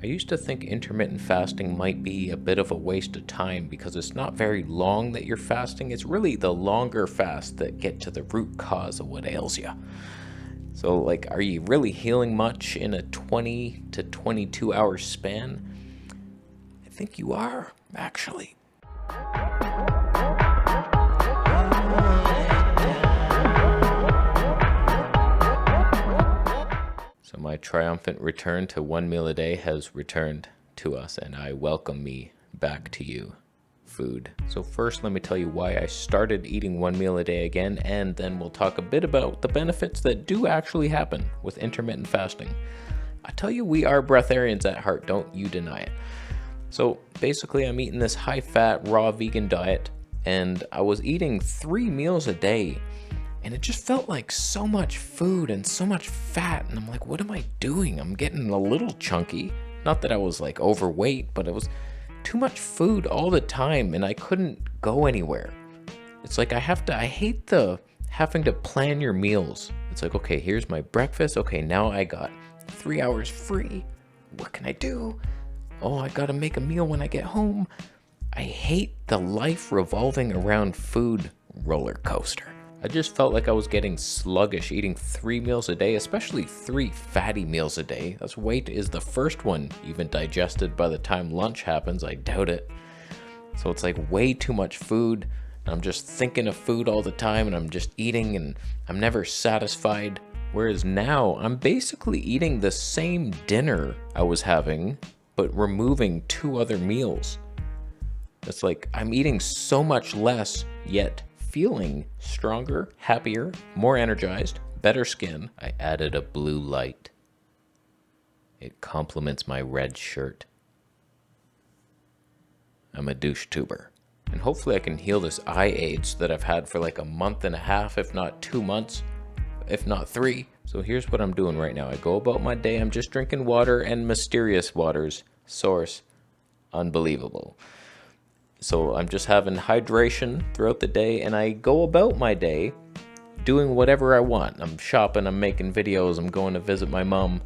I used to think intermittent fasting might be a bit of a waste of time because it's not very long that you're fasting. It's really the longer fasts that get to the root cause of what ails you. So, like, are you really healing much in a 20 to 22 hour span? I think you are, actually. So my triumphant return to one meal a day has returned to us, and I welcome me back to you, food. So first, let me tell you why I started eating one meal a day again, and then we'll talk a bit about the benefits that do actually happen with intermittent fasting. I tell you, we are breatharians at heart, don't you deny it. So basically, I'm eating this high-fat, raw vegan diet, and I was eating 3 meals a day. And it just felt like so much food and so much fat. And I'm like, what am I doing? I'm getting a little chunky. Not that I was like overweight, but it was too much food all the time and I couldn't go anywhere. It's like I hate the having to plan your meals. It's like, okay, here's my breakfast. Okay, now I got 3 hours free. What can I do? Oh, I gotta make a meal when I get home. I hate the life revolving around food roller coaster. I just felt like I was getting sluggish eating 3 meals a day, especially 3 fatty meals a day. Is the first one even digested by the time lunch happens? I doubt it. So it's like way too much food. And I'm just thinking of food all the time and I'm just eating and I'm never satisfied. Whereas now I'm basically eating the same dinner I was having, but removing 2 other meals. It's like I'm eating so much less, yet feeling stronger, happier, more energized, better skin. I added a blue light. It complements my red shirt. I'm a douche tuber. And hopefully I can heal this eye AIDS that I've had for like a month and a half, if not 2 months, if not 3. So here's what I'm doing right now. I go about my day, I'm just drinking water and mysterious waters. Source, unbelievable. So I'm just having hydration throughout the day, and I go about my day doing whatever I want. I'm shopping, I'm making videos, I'm going to visit my mom,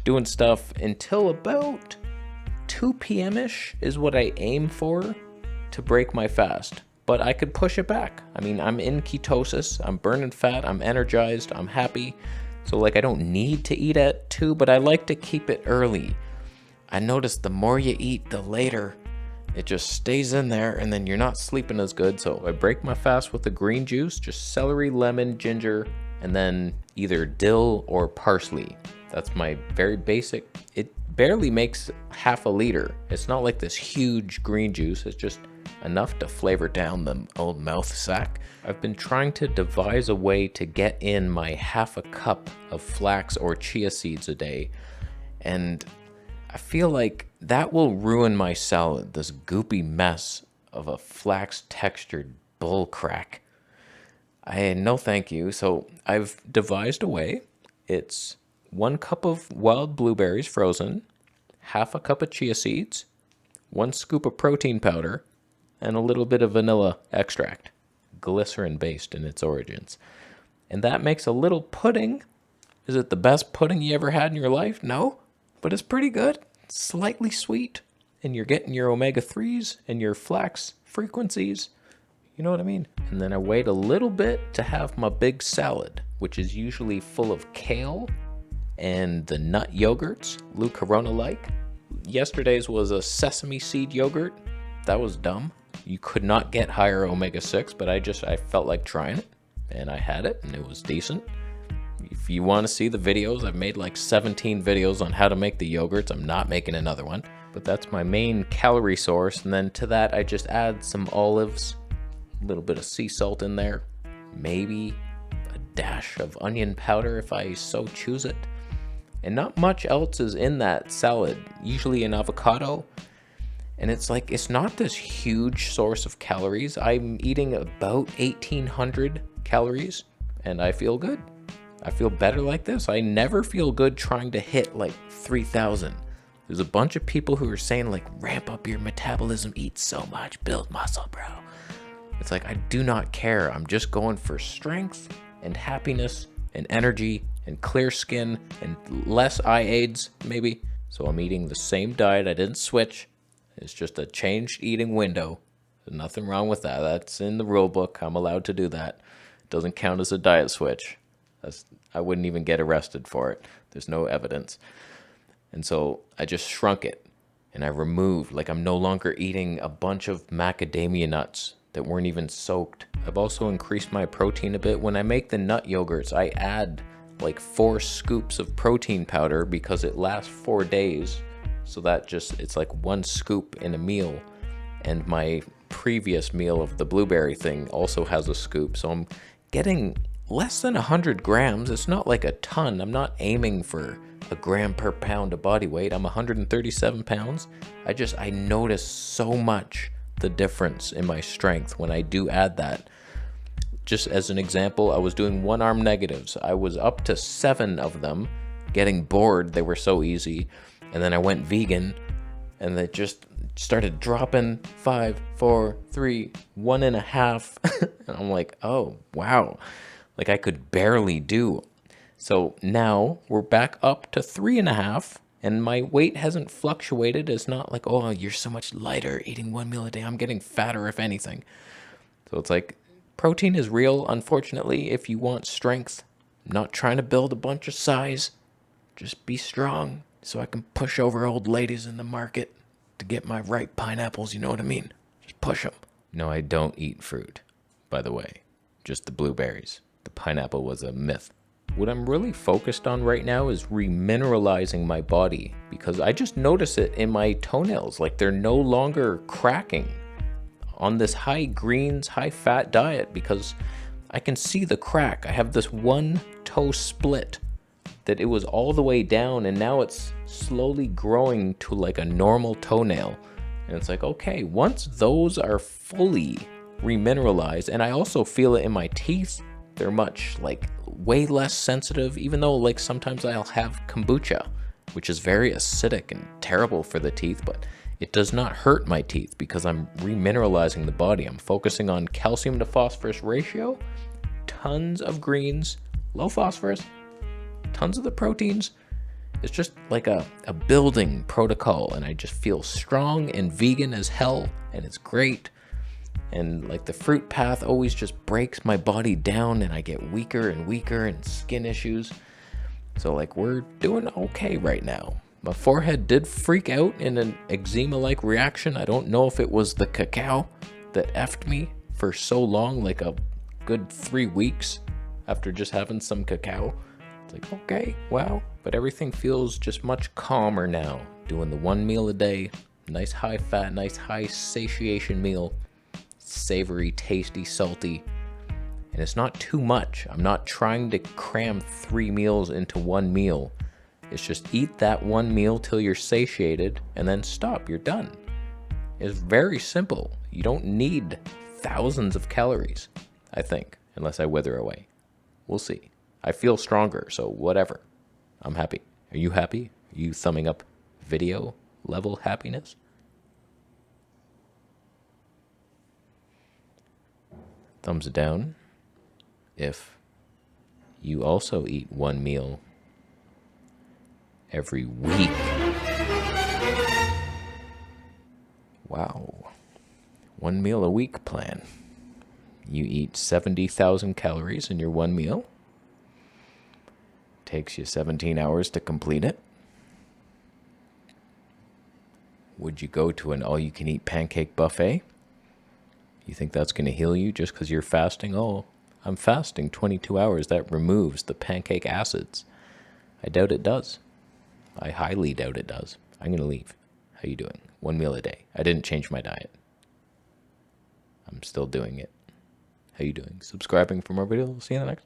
doing stuff until about 2 p.m.-ish is what I aim for to break my fast. But I could push it back. I mean, I'm in ketosis, I'm burning fat, I'm energized, I'm happy. So like I don't need to eat at 2, but I like to keep it early. I notice the more you eat, the later it just stays in there and then you're not sleeping as good. So I break my fast with the green juice, just celery, lemon, ginger, and then either dill or parsley. That's my very basic. It barely makes half a liter. It's not like this huge green juice. It's just enough to flavor down the old mouth sack. I've been trying to devise a way to get in my half a cup of flax or chia seeds a day. And I feel like that will ruin my salad, this goopy mess of a flax textured bull crack. No thank you. So I've devised a way. It's 1 cup of wild blueberries frozen, half a cup of chia seeds, 1 scoop of protein powder, and a little bit of vanilla extract, glycerin based in its origins. And that makes a little pudding. Is it the best pudding you ever had in your life? No. But it's pretty good, slightly sweet, and you're getting your omega-3s and your flax frequencies. You know what I mean? And then I wait a little bit to have my big salad, which is usually full of kale and the nut yogurts, Lou Corona-like. Yesterday's was a sesame seed yogurt. That was dumb. You could not get higher omega-6, but I felt like trying it, and I had it, and it was decent. If you want to see the videos, I've made like 17 videos on how to make the yogurts. I'm not making another one, but that's my main calorie source. And then to that, I just add some olives, a little bit of sea salt in there, maybe a dash of onion powder if I so choose it. And not much else is in that salad, usually an avocado. And it's like, it's not this huge source of calories. I'm eating about 1,800 calories and I feel good. I feel better like this. I never feel good trying to hit like 3,000. There's a bunch of people who are saying like, ramp up your metabolism, eat so much, build muscle, bro. It's like, I do not care. I'm just going for strength and happiness and energy and clear skin and less eye AIDS, maybe. So I'm eating the same diet. I didn't switch. It's just a changed eating window. There's nothing wrong with that. That's in the rule book. I'm allowed to do that. It doesn't count as a diet switch. I wouldn't even get arrested for it. There's no evidence. And so I just shrunk it and I removed, like I'm no longer eating a bunch of macadamia nuts that weren't even soaked. I've also increased my protein a bit. When I make the nut yogurts, I add like 4 scoops of protein powder because it lasts 4 days. So that just, it's like 1 scoop in a meal. And my previous meal of the blueberry thing also has a scoop. So I'm getting less than 100 grams. It's not like a ton. I'm not aiming for a gram per pound of body weight. I'm 137 pounds. I notice so much the difference in my strength when I do add that. Just as an example, I was doing 1-arm negatives. I was up to 7 of them, getting bored. They were so easy. And then I went vegan and they just started dropping 5, 4, 3, 1.5. And I'm like, oh, wow. Like I could barely do. So now we're back up to 3.5 and my weight hasn't fluctuated. It's not like, oh, you're so much lighter eating 1 meal a day. I'm getting fatter, if anything. So it's like protein is real, unfortunately, if you want strength. I'm not trying to build a bunch of size. Just be strong so I can push over old ladies in the market to get my ripe pineapples, you know what I mean? Just push them. No, I don't eat fruit, by the way. Just the blueberries. The pineapple was a myth. What I'm really focused on right now is remineralizing my body because I just notice it in my toenails. Like they're no longer cracking on this high greens, high fat diet because I can see the crack. I have this 1 toe split that it was all the way down and now it's slowly growing to like a normal toenail. And it's like, okay, once those are fully remineralized, and I also feel it in my teeth, they're much like way less sensitive, even though like sometimes I'll have kombucha, which is very acidic and terrible for the teeth, but it does not hurt my teeth because I'm remineralizing the body. I'm focusing on calcium to phosphorus ratio, tons of greens, low phosphorus, tons of the proteins. It's just like a building protocol, and I just feel strong and vegan as hell, and it's great. And like the fruit path always just breaks my body down and I get weaker and weaker and skin issues. So like we're doing okay right now. My forehead did freak out in an eczema-like reaction. I don't know if it was the cacao that effed me for so long, like a good 3 weeks after just having some cacao. It's like, okay, wow. But everything feels just much calmer now. Doing the 1 meal a day, nice high fat, nice high satiation meal. Savory, tasty, salty, and it's not too much. I'm not trying to cram 3 meals into 1 meal. It's just eat that 1 meal till you're satiated and then stop. You're done. It's very simple. You don't need thousands of calories, I think, unless I wither away. We'll see. I feel stronger, so whatever. I'm happy. Are you happy? Are you thumbing up video level happiness? Thumbs down if you also eat 1 meal every week. Wow. 1 meal a week plan. You eat 70,000 calories in your 1 meal. Takes you 17 hours to complete it. Would you go to an all-you-can-eat pancake buffet? You think that's going to heal you just because you're fasting? Oh, I'm fasting 22 hours. That removes the pancake acids. I doubt it does. I highly doubt it does. I'm going to leave. How you doing? 1 meal a day. I didn't change my diet. I'm still doing it. How you doing? Subscribing for more videos. See you in the next.